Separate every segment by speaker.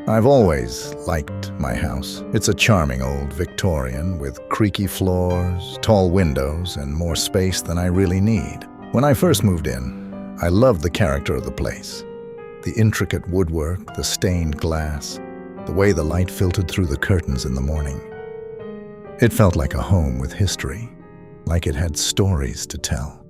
Speaker 1: I've always liked my house. It's a charming old Victorian with creaky floors, tall windows, and more space than I really need. When I first moved in, I loved the character of the place. The intricate woodwork, the stained glass, the way the light filtered through the curtains in the morning. It felt like a home with history, like it had stories to tell.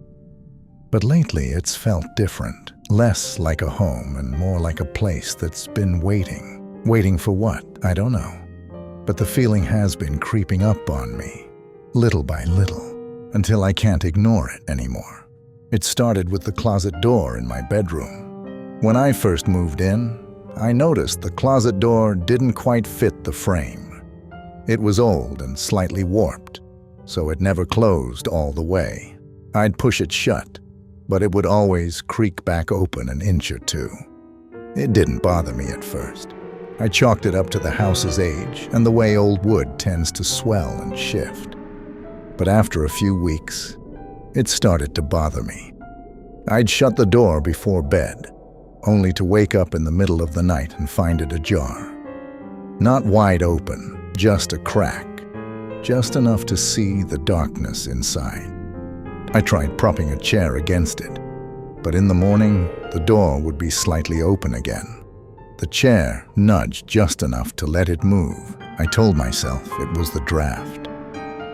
Speaker 1: But lately it's felt different, less like a home and more like a place that's been waiting. Waiting for what? I don't know. But the feeling has been creeping up on me, little by little, until I can't ignore it anymore. It started with the closet door in my bedroom. When I first moved in, I noticed the closet door didn't quite fit the frame. It was old and slightly warped, so it never closed all the way. I'd push it shut, but it would always creak back open an inch or two. It didn't bother me at first. I chalked it up to the house's age and the way old wood tends to swell and shift. But after a few weeks, it started to bother me. I'd shut the door before bed, only to wake up in the middle of the night and find it ajar. Not wide open, just a crack, just enough to see the darkness inside. I tried propping a chair against it, but in the morning, the door would be slightly open again. The chair nudged just enough to let it move. I told myself it was the draft.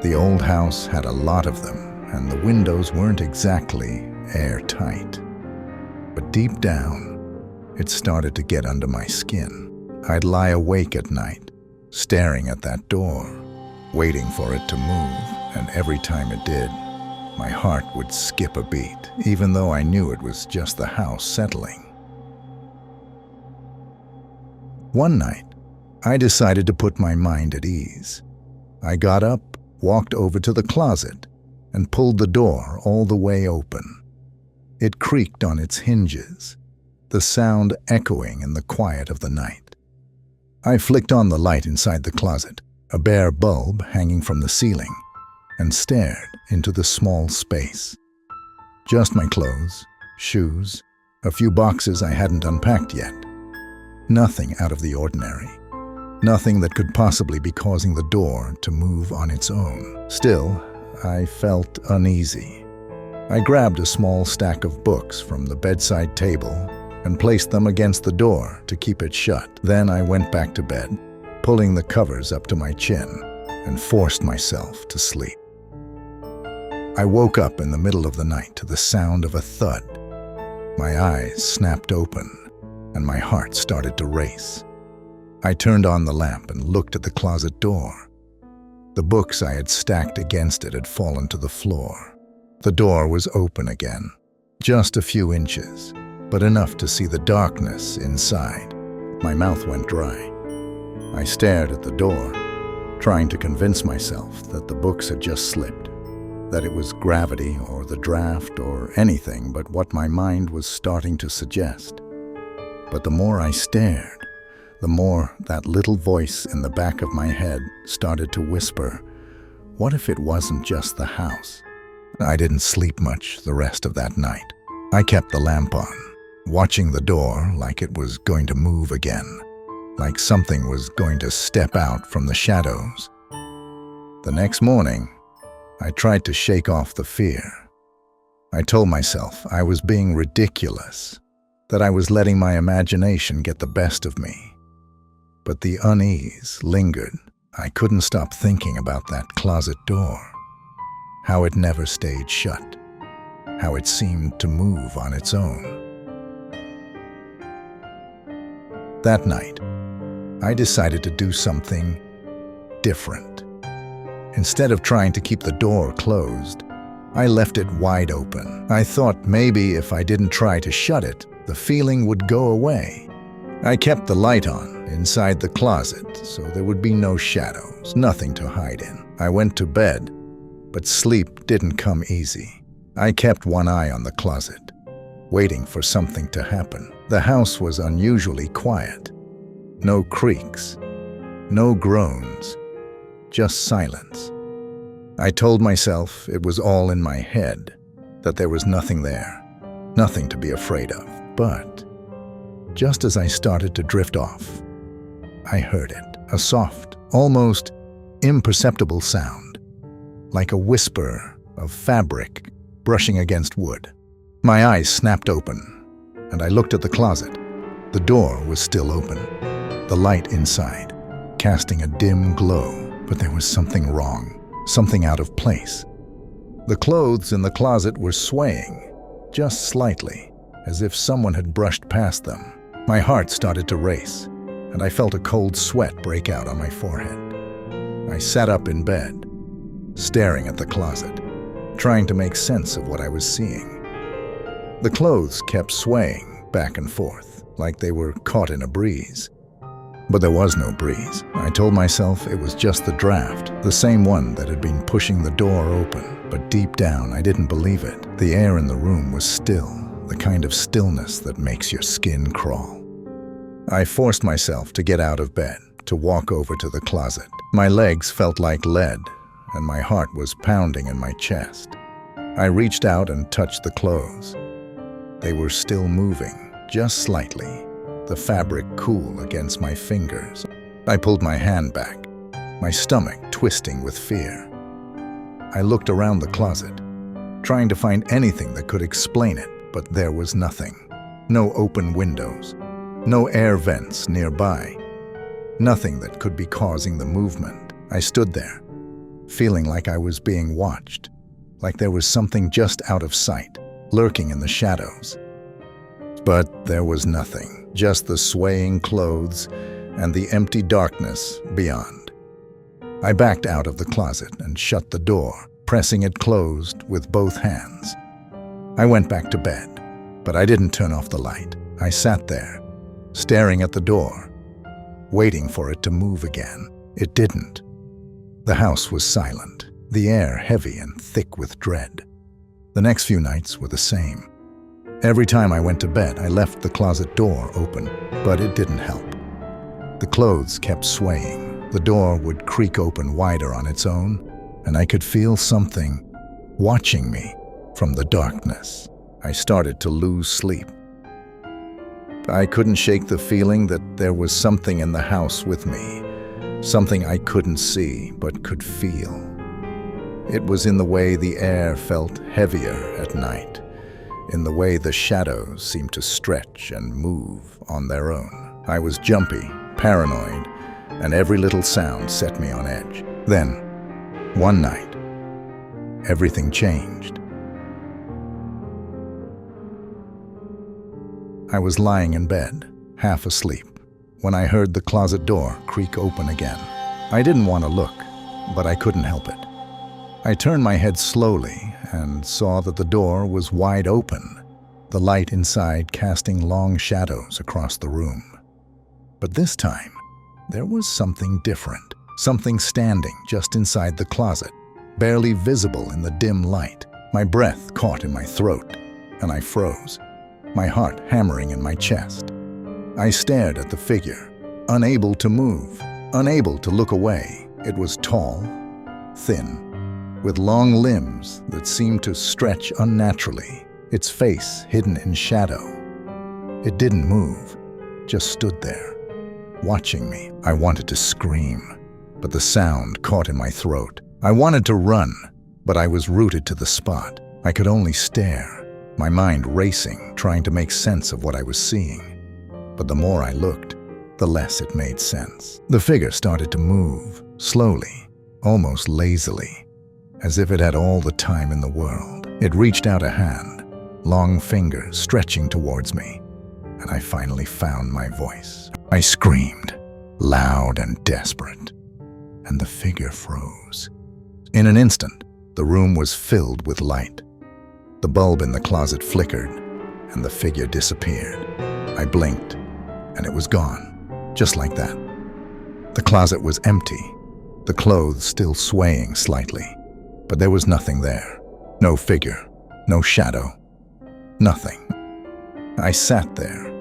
Speaker 1: The old house had a lot of them, and the windows weren't exactly airtight. But deep down, it started to get under my skin. I'd lie awake at night, staring at that door, waiting for it to move, and every time it did, my heart would skip a beat, even though I knew it was just the house settling. One night, I decided to put my mind at ease. I got up, walked over to the closet, and pulled the door all the way open. It creaked on its hinges, the sound echoing in the quiet of the night. I flicked on the light inside the closet, a bare bulb hanging from the ceiling, and stared into the small space. Just my clothes, shoes, a few boxes I hadn't unpacked yet. Nothing out of the ordinary. Nothing that could possibly be causing the door to move on its own. Still, I felt uneasy. I grabbed a small stack of books from the bedside table and placed them against the door to keep it shut. Then I went back to bed, pulling the covers up to my chin, and forced myself to sleep. I woke up in the middle of the night to the sound of a thud. My eyes snapped open, and my heart started to race. I turned on the lamp and looked at the closet door. The books I had stacked against it had fallen to the floor. The door was open again, just a few inches, but enough to see the darkness inside. My mouth went dry. I stared at the door, trying to convince myself that the books had just slipped, that it was gravity or the draft or anything but what my mind was starting to suggest. But the more I stared, the more that little voice in the back of my head started to whisper, what if it wasn't just the house? I didn't sleep much the rest of that night. I kept the lamp on, watching the door like it was going to move again, like something was going to step out from the shadows. The next morning, I tried to shake off the fear. I told myself I was being ridiculous, that I was letting my imagination get the best of me. But the unease lingered. I couldn't stop thinking about that closet door, how it never stayed shut, how it seemed to move on its own. That night, I decided to do something different. Instead of trying to keep the door closed, I left it wide open. I thought maybe if I didn't try to shut it, the feeling would go away. I kept the light on inside the closet so there would be no shadows, nothing to hide in. I went to bed, but sleep didn't come easy. I kept one eye on the closet, waiting for something to happen. The house was unusually quiet. No creaks, no groans, just silence. I told myself it was all in my head, that there was nothing there, nothing to be afraid of. But just as I started to drift off, I heard it, a soft, almost imperceptible sound, like a whisper of fabric brushing against wood. My eyes snapped open, and I looked at the closet. The door was still open, the light inside casting a dim glow, but there was something wrong, something out of place. The clothes in the closet were swaying, just slightly, as if someone had brushed past them. My heart started to race, and I felt a cold sweat break out on my forehead. I sat up in bed, staring at the closet, trying to make sense of what I was seeing. The clothes kept swaying back and forth, like they were caught in a breeze. But there was no breeze. I told myself it was just the draft, the same one that had been pushing the door open. But deep down, I didn't believe it. The air in the room was still, the kind of stillness that makes your skin crawl. I forced myself to get out of bed, to walk over to the closet. My legs felt like lead, and my heart was pounding in my chest. I reached out and touched the clothes. They were still moving, just slightly, the fabric cool against my fingers. I pulled my hand back, my stomach twisting with fear. I looked around the closet, trying to find anything that could explain it, but there was nothing. No open windows, no air vents nearby, nothing that could be causing the movement. I stood there, feeling like I was being watched, like there was something just out of sight, lurking in the shadows. But there was nothing, just the swaying clothes and the empty darkness beyond. I backed out of the closet and shut the door, pressing it closed with both hands. I went back to bed, but I didn't turn off the light. I sat there, staring at the door, waiting for it to move again. It didn't. The house was silent, the air heavy and thick with dread. The next few nights were the same. Every time I went to bed, I left the closet door open, but it didn't help. The clothes kept swaying. The door would creak open wider on its own, and I could feel something watching me from the darkness. I started to lose sleep. I couldn't shake the feeling that there was something in the house with me, something I couldn't see but could feel. It was in the way the air felt heavier at night, in the way the shadows seemed to stretch and move on their own. I was jumpy, paranoid, and every little sound set me on edge. Then, one night, everything changed. I was lying in bed, half asleep, when I heard the closet door creak open again. I didn't want to look, but I couldn't help it. I turned my head slowly and saw that the door was wide open, the light inside casting long shadows across the room. But this time, there was something different, something standing just inside the closet, barely visible in the dim light. My breath caught in my throat, and I froze, my heart hammering in my chest. I stared at the figure, unable to move, unable to look away. It was tall, thin, with long limbs that seemed to stretch unnaturally, its face hidden in shadow. It didn't move, just stood there, watching me. I wanted to scream, but the sound caught in my throat. I wanted to run, but I was rooted to the spot. I could only stare, my mind racing, trying to make sense of what I was seeing. But the more I looked, the less it made sense. The figure started to move, slowly, almost lazily, as if it had all the time in the world. It reached out a hand, long fingers stretching towards me, and I finally found my voice. I screamed, loud and desperate, and the figure froze. In an instant, the room was filled with light. The bulb in the closet flickered, and the figure disappeared. I blinked, and it was gone, just like that. The closet was empty, the clothes still swaying slightly. But there was nothing there. No figure, no shadow, nothing. I sat there,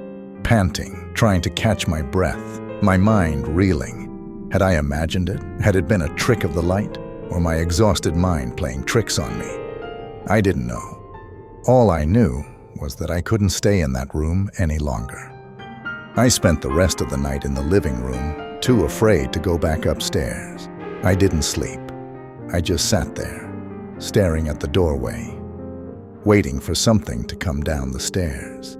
Speaker 1: panting, trying to catch my breath, my mind reeling. Had I imagined it? Had it been a trick of the light? Or my exhausted mind playing tricks on me? I didn't know. All I knew was that I couldn't stay in that room any longer. I spent the rest of the night in the living room, too afraid to go back upstairs. I didn't sleep. I just sat there, staring at the doorway, waiting for something to come down the stairs.